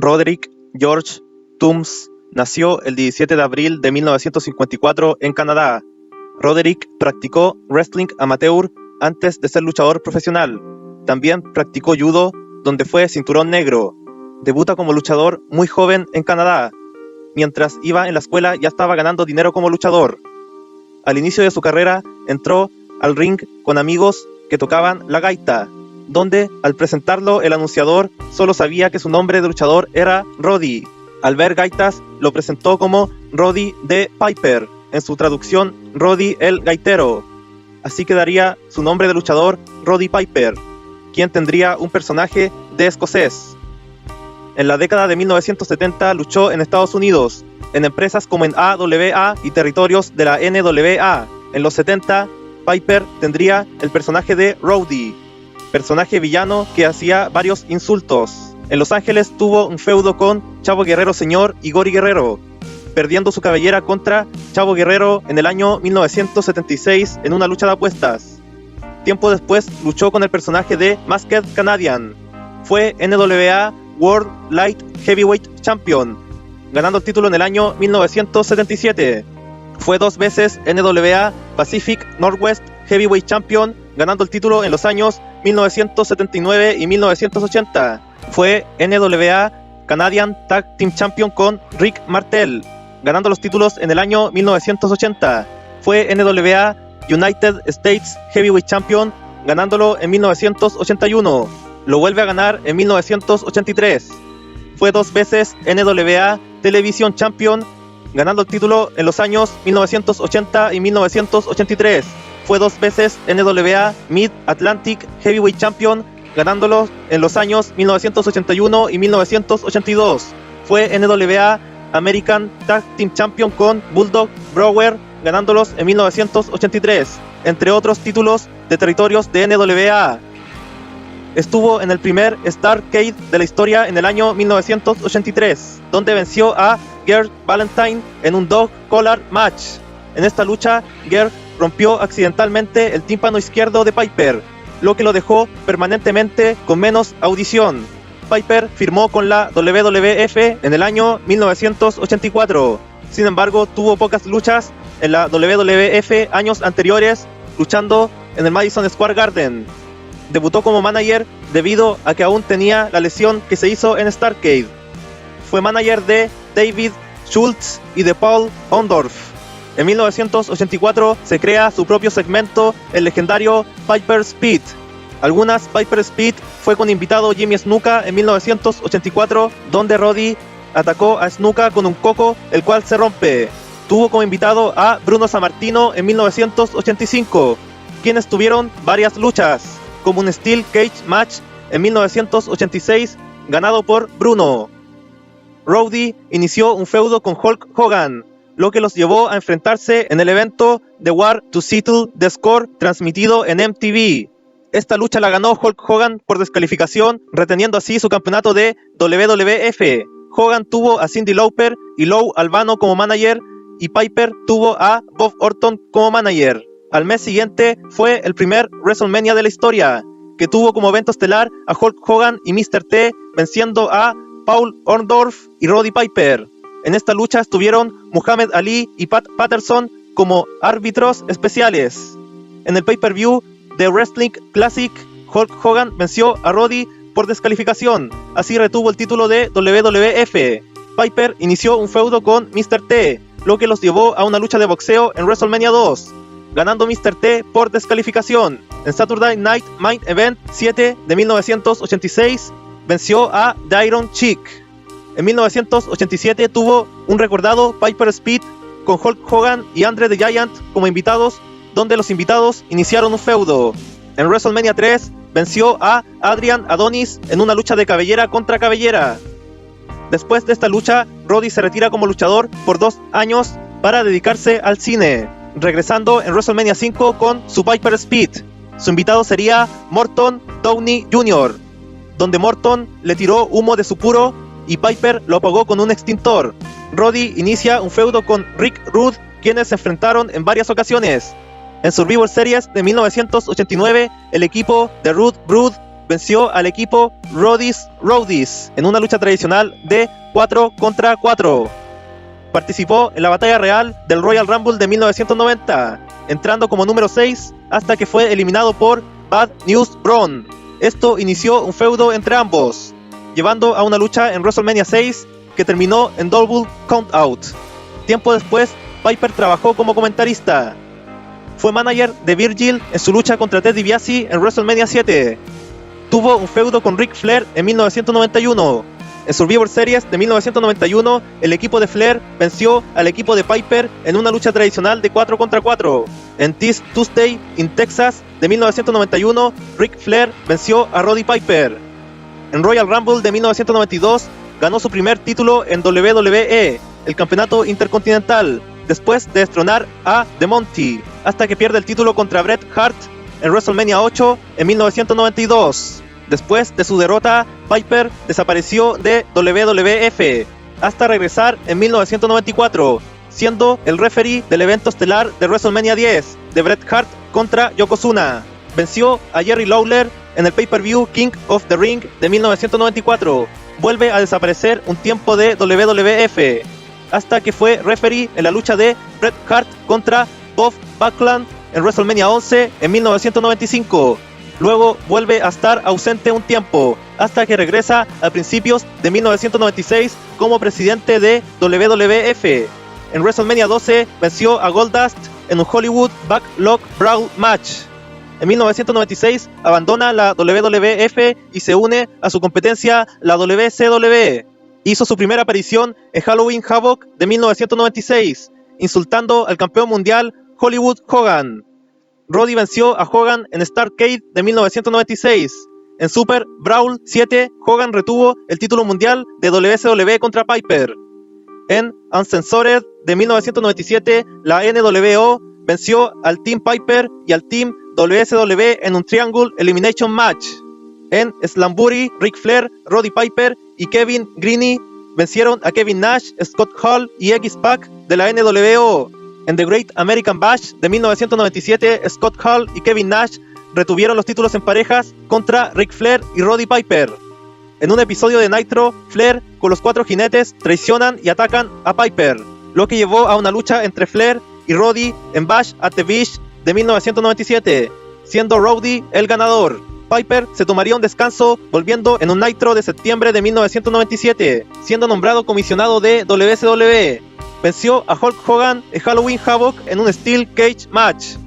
Roderick George Toombs nació el 17 de abril de 1954 en Canadá. Roderick practicó wrestling amateur antes de ser luchador profesional. También practicó judo, donde fue cinturón negro. Debuta como luchador muy joven en Canadá. Mientras iba en la escuela ya estaba ganando dinero como luchador. Al inicio de su carrera entró al ring con amigos que tocaban la gaita, donde al presentarlo el anunciador solo sabía que su nombre de luchador era Roddy. Al ver gaitas lo presentó como Roddy the Piper, en su traducción Roddy el Gaitero. Así quedaría su nombre de luchador Roddy Piper, quien tendría un personaje de escocés. En la década de 1970 luchó en Estados Unidos, en empresas como en AWA y territorios de la NWA. En los 70, Piper tendría el personaje de Rowdy, personaje villano que hacía varios insultos. En Los Ángeles tuvo un feudo con Chavo Guerrero Sr. y Gory Guerrero, perdiendo su cabellera contra Chavo Guerrero en el año 1976 en una lucha de apuestas. Tiempo después luchó con el personaje de Masked Canadian. Fue NWA World Light Heavyweight Champion, ganando el título en el año 1977. Fue 2 veces NWA Pacific Northwest Heavyweight Champion, ganando el título en los años 1979 y 1980. Fue NWA Canadian Tag Team Champion con Rick Martel, ganando los títulos en el año 1980. Fue NWA United States Heavyweight Champion, ganándolo en 1981. Lo vuelve a ganar en 1983. Fue 2 veces NWA Television Champion, ganando el título en los años 1980 y 1983. Fue 2 veces NWA Mid-Atlantic Heavyweight Champion, ganándolo en los años 1981 y 1982. Fue NWA American Tag Team Champion con Bulldog Brower, ganándolos en 1983, entre otros títulos de territorios de NWA. Estuvo en el primer Starrcade de la historia en el año 1983, donde venció a Gert Valentine en un dog collar match. En esta lucha, Gert rompió accidentalmente el tímpano izquierdo de Piper, lo que lo dejó permanentemente con menos audición. Piper firmó con la WWF en el año 1984. Sin embargo, tuvo pocas luchas en la WWF años anteriores, luchando en el Madison Square Garden. Debutó como manager debido a que aún tenía la lesión que se hizo en Starrcade. Fue manager de David Schultz y de Paul Orndorff. En 1984 se crea su propio segmento, el legendario Piper's Pit. Algunas Piper's Pit fue con invitado Jimmy Snuka en 1984, donde Roddy atacó a Snuka con un coco, el cual se rompe. Tuvo como invitado a Bruno Sammartino en 1985, quienes tuvieron varias luchas, como un Steel Cage Match en 1986, ganado por Bruno. Roddy inició un feudo con Hulk Hogan, lo que los llevó a enfrentarse en el evento The War to Settle the Score, transmitido en MTV. Esta lucha la ganó Hulk Hogan por descalificación, reteniendo así su campeonato de WWF. Hogan tuvo a Cyndi Lauper y Lou Albano como manager, y Piper tuvo a Bob Orton como manager. Al mes siguiente fue el primer WrestleMania de la historia, que tuvo como evento estelar a Hulk Hogan y Mr. T, venciendo a Paul Orndorff y Roddy Piper. En esta lucha estuvieron Muhammad Ali y Pat Patterson como árbitros especiales. En el pay-per-view de Wrestling Classic, Hulk Hogan venció a Roddy por descalificación, así retuvo el título de WWF. Piper inició un feudo con Mr. T, lo que los llevó a una lucha de boxeo en WrestleMania 2, ganando Mr. T por descalificación. En Saturday Night Main Event 7 de 1986, venció a The Iron Sheik. En 1987 tuvo un recordado Piper's Pit con Hulk Hogan y Andre the Giant como invitados, donde los invitados iniciaron un feudo. En WrestleMania 3 venció a Adrian Adonis en una lucha de cabellera contra cabellera. Después de esta lucha, Roddy se retira como luchador por 2 años para dedicarse al cine, regresando en WrestleMania 5 con su Piper's Pit. Su invitado sería Morton Downey Jr., donde Morton le tiró humo de su puro y Piper lo apagó con un extintor. Roddy inicia un feudo con Rick Rude, quienes se enfrentaron en varias ocasiones. En Survivor Series de 1989, el equipo de Rude Brood venció al equipo Rhodes en una lucha tradicional de 4 contra 4. Participó en la batalla real del Royal Rumble de 1990, entrando como número 6 hasta que fue eliminado por Bad News Braun. Esto inició un feudo entre ambos, llevando a una lucha en WrestleMania 6 que terminó en Double Countout. Tiempo después, Piper trabajó como comentarista. Fue manager de Virgil en su lucha contra Ted DiBiase en WrestleMania 7. Tuvo un feudo con Ric Flair en 1991. En Survivor Series de 1991, el equipo de Flair venció al equipo de Piper en una lucha tradicional de 4 contra 4. En This Tuesday in Texas de 1991, Ric Flair venció a Roddy Piper. En Royal Rumble de 1992, ganó su primer título en WWE, el campeonato intercontinental, después de destronar a The Monty, hasta que pierde el título contra Bret Hart en WrestleMania 8 en 1992. Después de su derrota, Piper desapareció de WWF hasta regresar en 1994, siendo el referee del evento estelar de WrestleMania 10 de Bret Hart contra Yokozuna. Venció a Jerry Lawler en el pay-per-view King of the Ring de 1994. Vuelve a desaparecer un tiempo de WWF hasta que fue referee en la lucha de Bret Hart contra Bob Backlund en WrestleMania 11 en 1995. Luego vuelve a estar ausente un tiempo, hasta que regresa a principios de 1996 como presidente de WWF. En WrestleMania 12 venció a Goldust en un Hollywood Backlog Brawl Match. En 1996 abandona la WWF y se une a su competencia, la WCW. Hizo su primera aparición en Halloween Havoc de 1996, insultando al campeón mundial Hollywood Hogan. Roddy venció a Hogan en Starrcade de 1996. En Super Brawl 7, Hogan retuvo el título mundial de WCW contra Piper. En Uncensored de 1997, la NWO venció al Team Piper y al Team WCW en un Triangle Elimination Match. En Slambury, Ric Flair, Roddy Piper y Kevin Greene vencieron a Kevin Nash, Scott Hall y X-Pac de la NWO. En The Great American Bash de 1997, Scott Hall y Kevin Nash retuvieron los títulos en parejas contra Ric Flair y Roddy Piper. En un episodio de Nitro, Flair con los 4 jinetes traicionan y atacan a Piper, lo que llevó a una lucha entre Flair y Roddy en Bash at the Beach de 1997, siendo Roddy el ganador. Piper se tomaría un descanso volviendo en un Nitro de septiembre de 1997, siendo nombrado comisionado de WCW. Venció a Hulk Hogan en Halloween Havoc en un Steel Cage Match.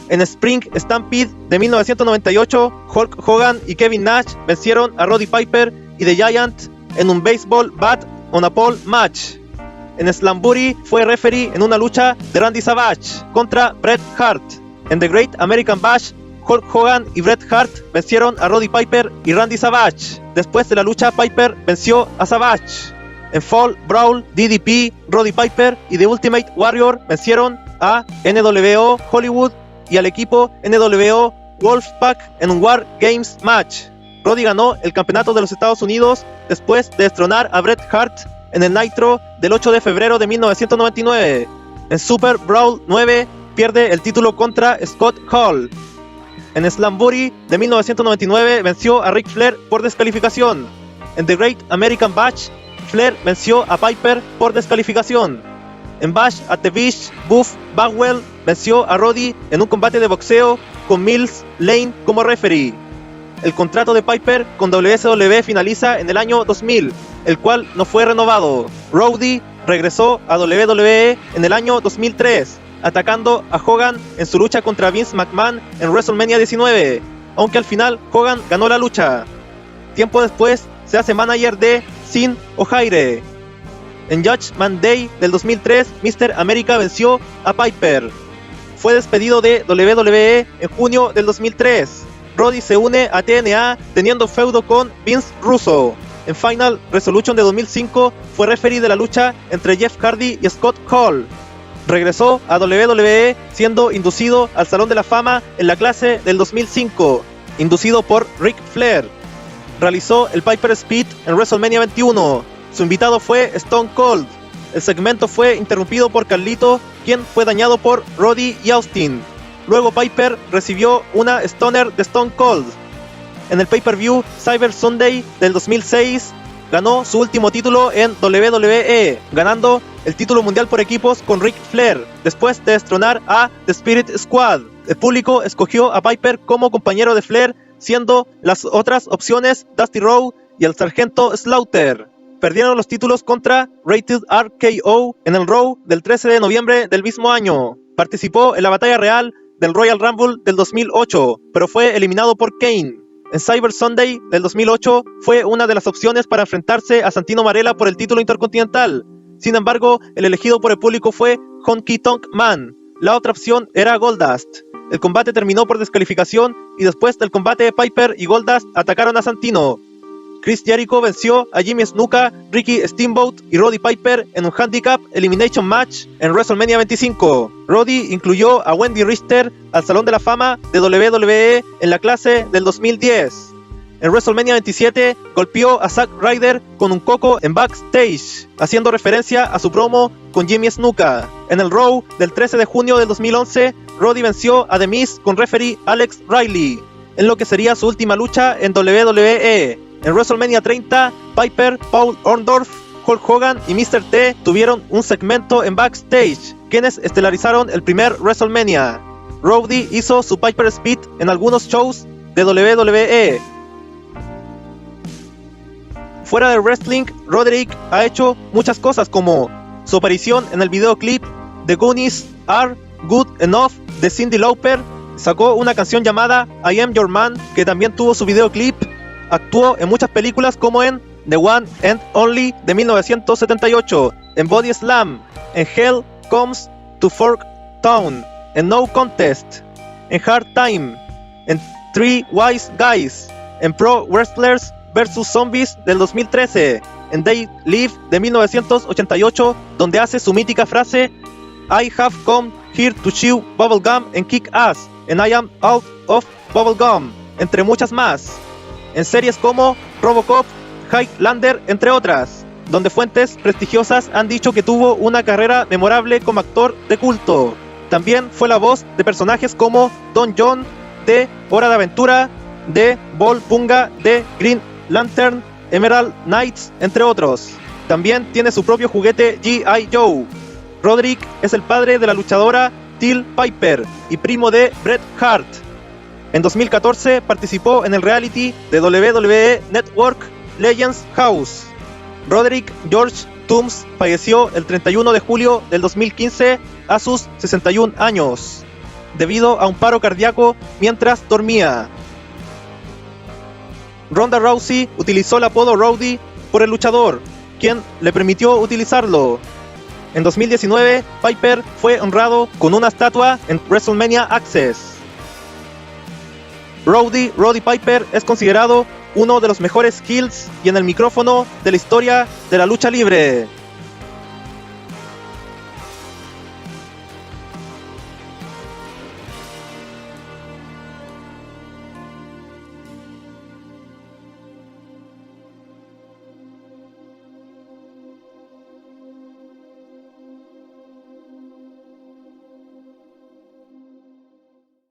En Spring Stampede de 1998, Hulk Hogan y Kevin Nash vencieron a Roddy Piper y The Giant en un Baseball Bat on a Pole Match. En Slambury fue referee en una lucha de Randy Savage contra Bret Hart. En The Great American Bash, Hulk Hogan y Bret Hart vencieron a Roddy Piper y Randy Savage. Después de la lucha, Piper venció a Savage. En Fall Brawl, DDP, Roddy Piper y The Ultimate Warrior vencieron a NWO Hollywood y al equipo NWO Wolfpack en un War Games Match. Roddy ganó el campeonato de los Estados Unidos después de destronar a Bret Hart en el Nitro del 8 de febrero de 1999. En Super Brawl 9 pierde el título contra Scott Hall. En Slambury de 1999 venció a Ric Flair por descalificación. En The Great American Bash, Flair venció a Piper por descalificación. En Bash at the Beach, Buff Bagwell venció a Roddy en un combate de boxeo con Mills Lane como referee. El contrato de Piper con WCW finaliza en el año 2000, el cual no fue renovado. Roddy regresó a WWE en el año 2003, atacando a Hogan en su lucha contra Vince McMahon en WrestleMania 19, aunque al final Hogan ganó la lucha. Tiempo después se hace manager de Sin O'Haire. En Judgment Day del 2003, Mr. America venció a Piper. Fue despedido de WWE en junio del 2003. Roddy se une a TNA teniendo feudo con Vince Russo. En Final Resolution de 2005 fue referee de la lucha entre Jeff Hardy y Scott Hall. Regresó a WWE siendo inducido al Salón de la Fama en la clase del 2005, inducido por Ric Flair. Realizó el Piper Speed en WrestleMania 21. Su invitado fue Stone Cold. El segmento fue interrumpido por Carlito, quien fue dañado por Roddy y Austin. Luego Piper recibió una Stoner de Stone Cold. en el pay-per-view Cyber Sunday del 2006, ganó su último título en WWE, ganando el título mundial por equipos con Ric Flair, después de destronar a The Spirit Squad. El público escogió a Piper como compañero de Flair, siendo las otras opciones Dusty Rhodes y el Sargento Slaughter. Perdieron los títulos contra Rated RKO en el Raw del 13 de noviembre del mismo año. Participó en la batalla real del Royal Rumble del 2008, pero fue eliminado por Kane. En Cyber Sunday del 2008 fue una de las opciones para enfrentarse a Santino Marella por el título intercontinental. Sin embargo, el elegido por el público fue Honky Tonk Man. La otra opción era Goldust. El combate terminó por descalificación y después del combate Piper y Goldust atacaron a Santino. Chris Jericho venció a Jimmy Snuka, Ricky Steamboat y Roddy Piper en un Handicap Elimination Match en WrestleMania 25. Roddy incluyó a Wendy Richter al Salón de la Fama de WWE en la clase del 2010. En WrestleMania 27 golpeó a Zack Ryder con un coco en backstage, haciendo referencia a su promo con Jimmy Snuka. En el Raw del 13 de junio del 2011, Roddy venció a The Miz con referee Alex Riley, en lo que sería su última lucha en WWE. En WrestleMania 30, Piper, Paul Orndorff, Hulk Hogan y Mr. T tuvieron un segmento en backstage, quienes estelarizaron el primer WrestleMania. Roddy hizo su Piper Speed en algunos shows de WWE. Fuera del wrestling, Roderick ha hecho muchas cosas, como su aparición en el videoclip The Goonies Are Good Enough de Cyndi Lauper, sacó una canción llamada I Am Your Man, que también tuvo su videoclip. Actuó en muchas películas como en The One and Only de 1978, en Body Slam, en Hell Comes to Fork Town, en No Contest, en Hard Time, en Three Wise Guys, en Pro Wrestlers vs. Zombies del 2013, en They Live de 1988, donde hace su mítica frase I have come here to chew bubblegum en Kick-Ass, en I Am Out of Bubblegum, entre muchas más. En series como Robocop, Highlander, entre otras, donde fuentes prestigiosas han dicho que tuvo una carrera memorable como actor de culto. También fue la voz de personajes como Don John de Hora de Aventura, de Bol Bunga de Green Lantern, Emerald Knights, entre otros. También tiene su propio juguete G.I. Joe. Roderick es el padre de la luchadora Till Piper y primo de Bret Hart. En 2014 participó en el reality de WWE Network Legends House. Roderick George Toombs falleció el 31 de julio del 2015 a sus 61 años, debido a un paro cardíaco mientras dormía. Ronda Rousey utilizó el apodo Rowdy por el luchador, quien le permitió utilizarlo. En 2019, Piper fue honrado con una estatua en WrestleMania Access. Roddy Piper es considerado uno de los mejores heels y en el micrófono de la historia de la lucha libre.